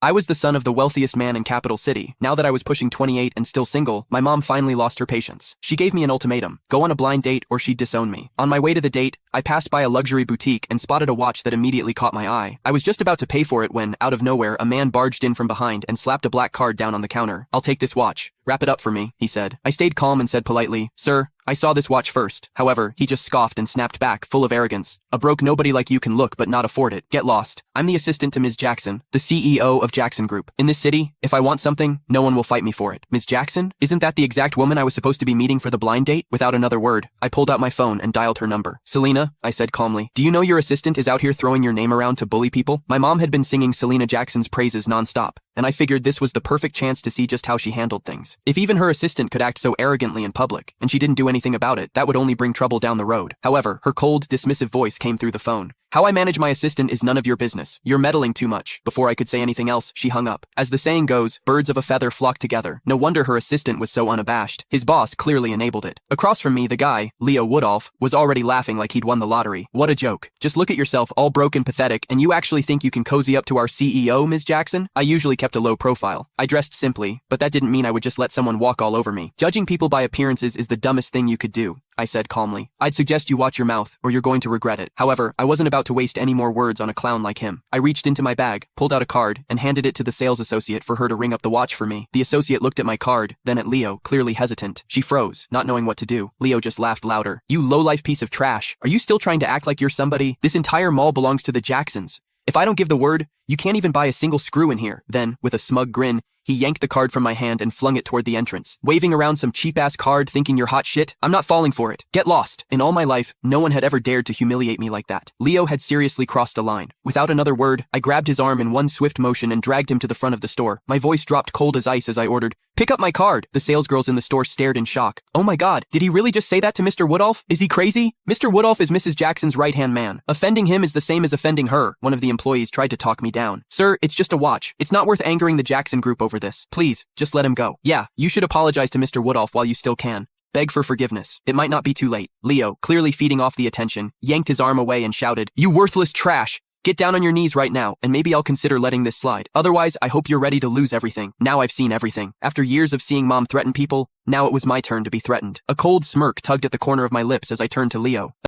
I was the son of the wealthiest man in Capital City. Now that I was pushing 28 and still single, my mom finally lost her patience. She gave me an ultimatum: go on a blind date or she'd disown me. On my way to the date, I passed by a luxury boutique and spotted a watch that immediately caught my eye. I was just about to pay for it when, out of nowhere, a man barged in from behind and slapped a black card down on the counter. "I'll take this watch. Wrap it up for me," he said. I stayed calm and said politely, "Sir, I saw this watch first." However, he just scoffed and snapped back, full of arrogance. "A broke nobody like you can look but not afford it. Get lost. I'm the assistant to Ms. Jackson, the CEO of Jackson Group. In this city, if I want something, no one will fight me for it." "Ms. Jackson? Isn't that the exact woman I was supposed to be meeting for the blind date?" Without another word, I pulled out my phone and dialed her number. "Selena," I said calmly, "do you know your assistant is out here throwing your name around to bully people?" My mom had been singing Selena Jackson's praises nonstop, and I figured this was the perfect chance to see just how she handled things. If even her assistant could act so arrogantly in public, and she didn't do anything about it, that would only bring trouble down the road. However, her cold, dismissive voice came through the phone. "How I manage my assistant is none of your business. You're meddling too much." Before I could say anything else, she hung up. As the saying goes, birds of a feather flock together. No wonder her assistant was so unabashed. His boss clearly enabled it. Across from me, the guy, Leo Woodolph, was already laughing like he'd won the lottery. "What a joke. Just look at yourself, all broke and pathetic, and you actually think you can cozy up to our CEO, Ms. Jackson?" I usually kept a low profile. I dressed simply, but that didn't mean I would just let someone walk all over me. "Judging people by appearances is the dumbest thing you could do," I said calmly. "I'd suggest you watch your mouth, or you're going to regret it." However, I wasn't about to waste any more words on a clown like him. I reached into my bag, pulled out a card, and handed it to the sales associate for her to ring up the watch for me. The associate looked at my card, then at Leo, clearly hesitant. She froze, not knowing what to do. Leo just laughed louder. "You low-life piece of trash. Are you still trying to act like you're somebody? This entire mall belongs to the Jacksons. If I don't give the word, you can't even buy a single screw in here." Then, with a smug grin, he yanked the card from my hand and flung it toward the entrance. "Waving around some cheap-ass card thinking you're hot shit? I'm not falling for it. Get lost." In all my life, no one had ever dared to humiliate me like that. Leo had seriously crossed a line. Without another word, I grabbed his arm in one swift motion and dragged him to the front of the store. My voice dropped cold as ice as I ordered, "Pick up my card." The salesgirls in the store stared in shock. "Oh my god, did he really just say that to Mr. Woodolph? Is he crazy?" "Mr. Woodolph is Mrs. Jackson's right-hand man. Offending him is the same as offending her." One of the employees tried to talk me down. "Sir, it's just a watch. It's not worth angering the Jackson Group over this. Please, just let him go. Yeah, you should apologize to Mr. Woodolph while you still can. Beg for forgiveness. It might not be too late." Leo, clearly feeding off the attention, yanked his arm away and shouted, "You worthless trash! Get down on your knees right now, and maybe I'll consider letting this slide. Otherwise, I hope you're ready to lose everything." Now I've seen everything. After years of seeing Mom threaten people, now it was my turn to be threatened. A cold smirk tugged at the corner of my lips as I turned to Leo.